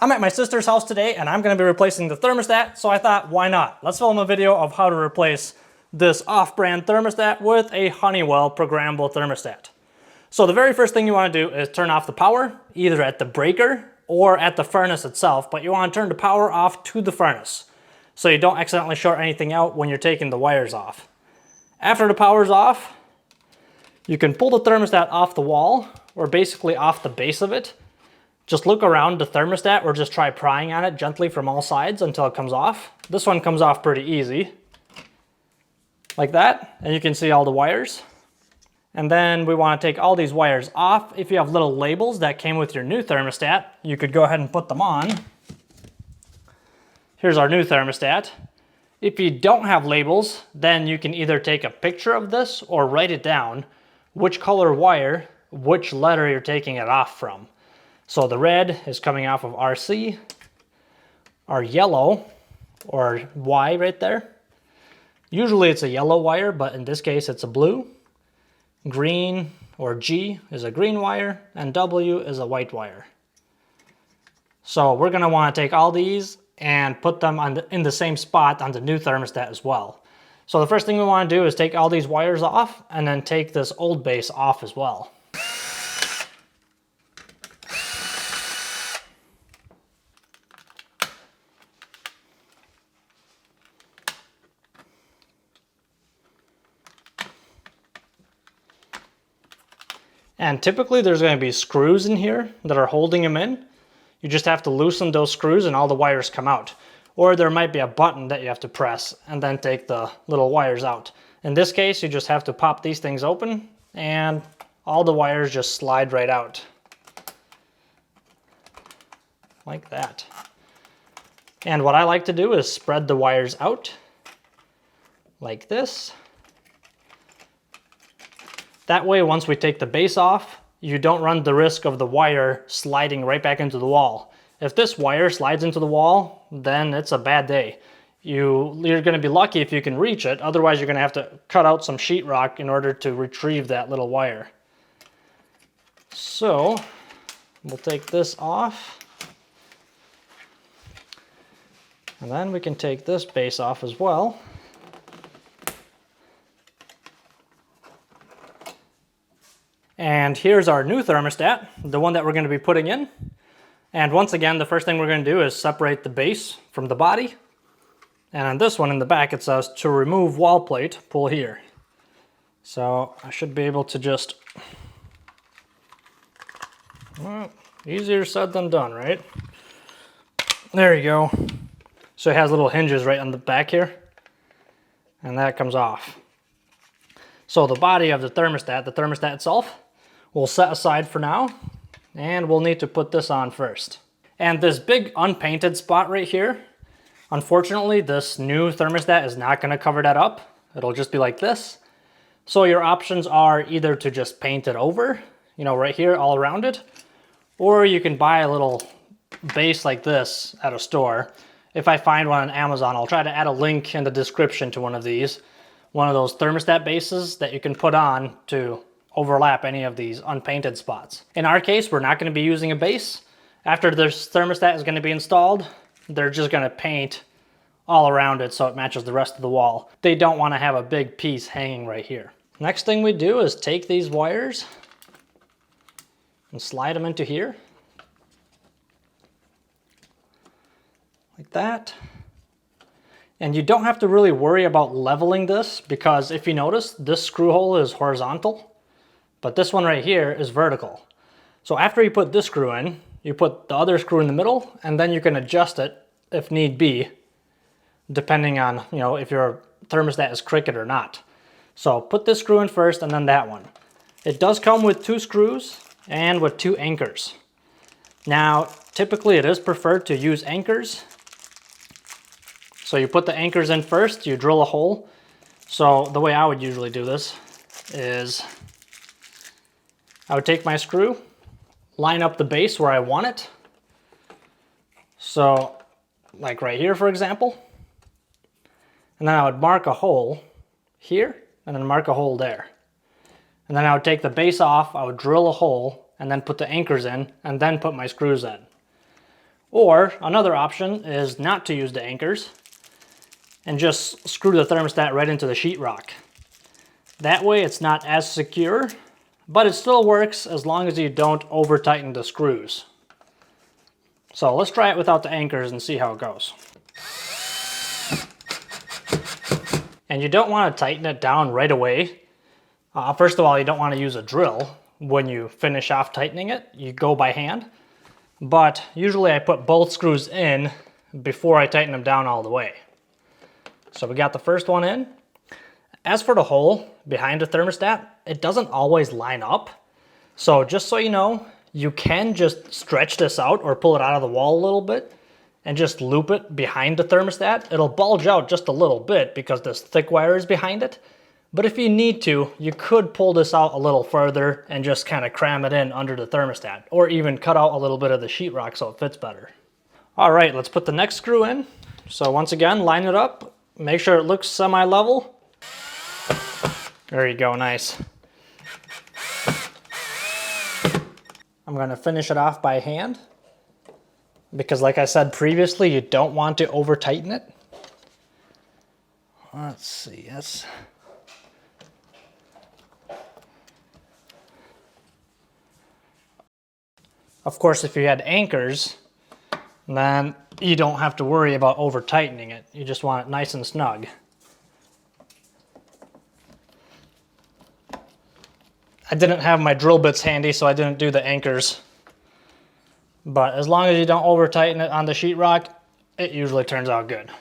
I'm at my sister's house today and I'm going to be replacing the thermostat, so I thought, why not? Let's film a video of how to replace this off-brand thermostat with a Honeywell programmable thermostat. So the very first thing you want to do is turn off the power, either at the breaker or at the furnace itself, but you want to turn the power off to the furnace so you don't accidentally short anything out when you're taking the wires off. After the power's off, you can pull the thermostat off the wall, or basically off the base of it. Just look around the thermostat or just try prying on it gently from all sides until it comes off. This one comes off pretty easy, like that, and you can see all the wires. And then we want to take all these wires off. If you have little labels that came with your new thermostat, you could go ahead and put them on. Here's our new thermostat. If you don't have labels, then you can either take a picture of this or write it down, which color wire, which letter you're taking it off from. So the red is coming off of RC, our yellow, or Y right there. Usually it's a yellow wire, but in this case it's a blue. Green, or G, is a green wire, and W is a white wire. So we're going to want to take all these and put them in the same spot on the new thermostat as well. So the first thing we want to do is take all these wires off, and then take this old base off as well. And typically there's going to be screws in here that are holding them in. You just have to loosen those screws and all the wires come out. Or there might be a button that you have to press and then take the little wires out. In this case, you just have to pop these things open and all the wires just slide right out. Like that. And what I like to do is spread the wires out like this. That way, once we take the base off, you don't run the risk of the wire sliding right back into the wall. If this wire slides into the wall, then it's a bad day. You're going to be lucky if you can reach it. Otherwise, you're going to have to cut out some sheetrock in order to retrieve that little wire. So we'll take this off. And then we can take this base off as well. And here's our new thermostat, the one that we're going to be putting in. And once again, the first thing we're going to do is separate the base from the body. And on this one in the back, it says to remove wall plate, pull here. So I should be able to just, well, easier said than done, right? There you go. So it has little hinges right on the back here. And that comes off. So the body of the thermostat itself, we'll set aside for now, and we'll need to put this on first. And this big unpainted spot right here, unfortunately, this new thermostat is not going to cover that up. It'll just be like this. So your options are either to just paint it over, you know, right here all around it, or you can buy a little base like this at a store. If I find one on Amazon, I'll try to add a link in the description to one of these. One of those thermostat bases that you can put on to overlap any of these unpainted spots. In our case, we're not going to be using a base. After this thermostat is going to be installed, they're just going to paint all around it so it matches the rest of the wall. They don't want to have a big piece hanging right here. Next thing we do is take these wires and slide them into here. Like that. And you don't have to really worry about leveling this, because if you notice, this screw hole is horizontal, but this one right here is vertical. So after you put this screw in, you put the other screw in the middle, and then you can adjust it if need be, depending on, you know, if your thermostat is crooked or not. So put this screw in first and then that one. It does come with 2 screws and with 2 anchors. Now, typically it is preferred to use anchors. So you put the anchors in first, you drill a hole. So the way I would usually do this is I would take my screw, line up the base where I want it. So like right here, for example. And then I would mark a hole here and then mark a hole there. And then I would take the base off, I would drill a hole and then put the anchors in and then put my screws in. Or another option is not to use the anchors and just screw the thermostat right into the sheetrock. That way it's not as secure, but it still works as long as you don't over tighten the screws. So let's try it without the anchors and see how it goes. And you don't want to tighten it down right away. First of all, you don't want to use a drill when you finish off tightening it. You go by hand. But usually I put both screws in before I tighten them down all the way. So we got the first one in. As for the hole behind the thermostat, it doesn't always line up. So just so you know, you can just stretch this out or pull it out of the wall a little bit and just loop it behind the thermostat. It'll bulge out just a little bit because this thick wire is behind it. But if you need to, you could pull this out a little further and just kind of cram it in under the thermostat, or even cut out a little bit of the sheetrock so it fits better. All right, let's put the next screw in. So once again, line it up, make sure it looks semi-level. There you go, nice. I'm gonna finish it off by hand because like I said previously, you don't want to over tighten it. Let's see, yes. Of course, if you had anchors, then you don't have to worry about over tightening it. You just want it nice and snug. I didn't have my drill bits handy, so I didn't do the anchors. But as long as you don't over tighten it on the sheetrock, it usually turns out good.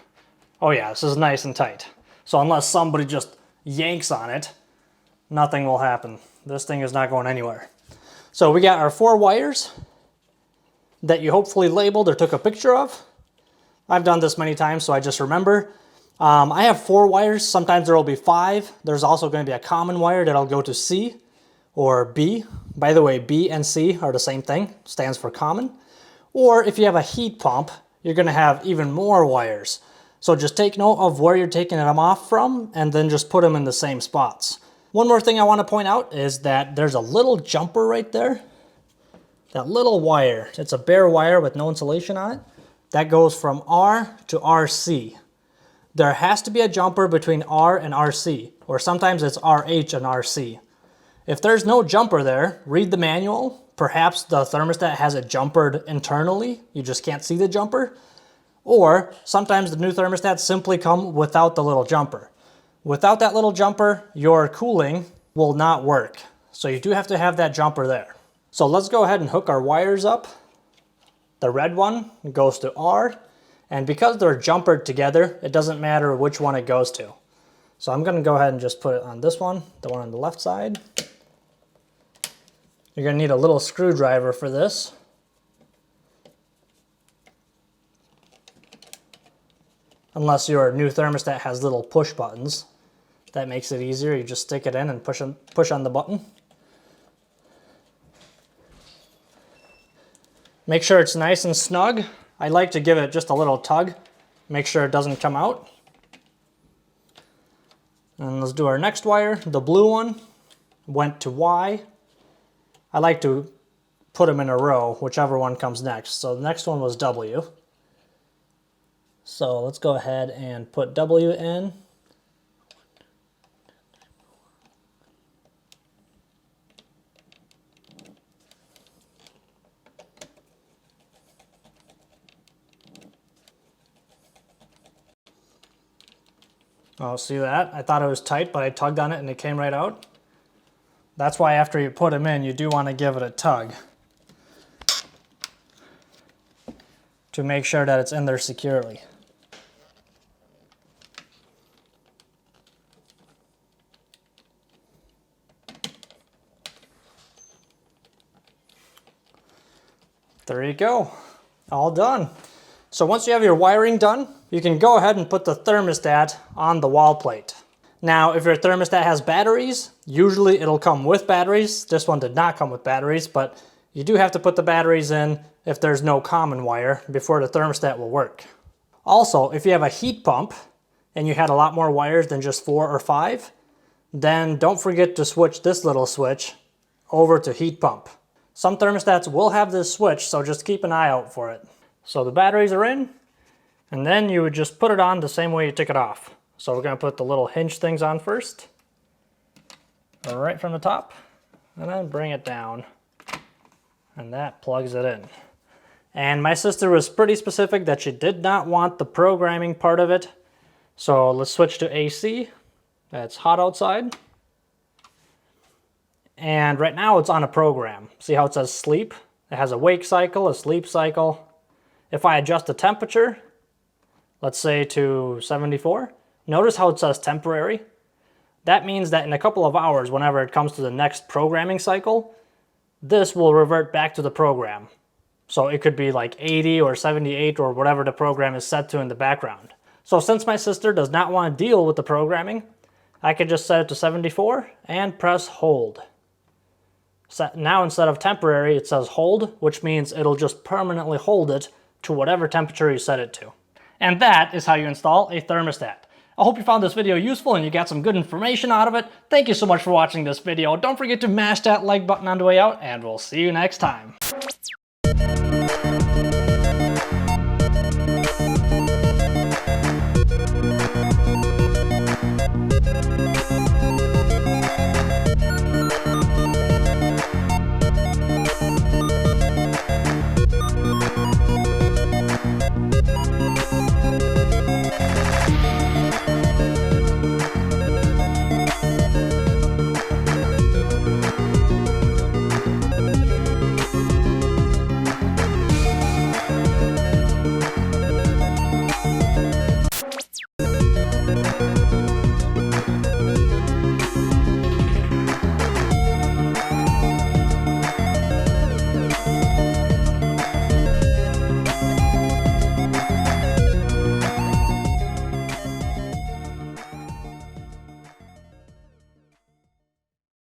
Oh yeah, this is nice and tight. So unless somebody just yanks on it, nothing will happen. This thing is not going anywhere. So we got our 4 wires that you hopefully labeled or took a picture of. I've done this many times, so I just remember. I have 4 wires. Sometimes there will be 5. There's also going to be a common wire that'll go to C or B. By the way, B and C are the same thing, stands for common. Or if you have a heat pump, you're going to have even more wires. So just take note of where you're taking them off from and then just put them in the same spots. One more thing I want to point out is that there's a little jumper right there. That little wire, it's a bare wire with no insulation on it. That goes from R to RC. There has to be a jumper between R and RC, or sometimes it's RH and RC. If there's no jumper there, read the manual. Perhaps the thermostat has it jumpered internally. You just can't see the jumper. Or sometimes the new thermostats simply come without the little jumper. Without that little jumper, your cooling will not work. So you do have to have that jumper there. So let's go ahead and hook our wires up. The red one goes to R, and because they're jumpered together, it doesn't matter which one it goes to. So I'm gonna go ahead and just put it on this one, the one on the left side. You're gonna need a little screwdriver for this. Unless your new thermostat has little push buttons. That makes it easier. You just stick it in and push on the button. Make sure it's nice and snug. I like to give it just a little tug. Make sure it doesn't come out. And let's do our next wire. The blue one went to Y. I like to put them in a row, whichever one comes next. So the next one was W. So let's go ahead and put W in. Oh, see that? I thought it was tight, but I tugged on it and it came right out. That's why after you put them in, you do want to give it a tug to make sure that it's in there securely. There you go, all done. So once you have your wiring done, you can go ahead and put the thermostat on the wall plate. Now, if your thermostat has batteries, usually it'll come with batteries. This one did not come with batteries, but you do have to put the batteries in if there's no common wire before the thermostat will work. Also, if you have a heat pump and you had a lot more wires than just 4 or 5, then don't forget to switch this little switch over to heat pump. Some thermostats will have this switch, so just keep an eye out for it. So the batteries are in, and then you would just put it on the same way you took it off. So we're going to put the little hinge things on first, right from the top, and then bring it down, and that plugs it in. And my sister was pretty specific that she did not want the programming part of it. So let's switch to AC. It's hot outside. And right now it's on a program. See how it says sleep? It has a wake cycle, a sleep cycle. If I adjust the temperature, let's say to 74, notice how it says temporary? That means that in a couple of hours, whenever it comes to the next programming cycle, this will revert back to the program. So it could be like 80 or 78 or whatever the program is set to in the background. So since my sister does not want to deal with the programming, I could just set it to 74 and press hold. Now instead of temporary, it says hold, which means it'll just permanently hold it to whatever temperature you set it to. And that is how you install a thermostat. I hope you found this video useful and you got some good information out of it. Thank you so much for watching this video. Don't forget to mash that like button on the way out, and we'll see you next time.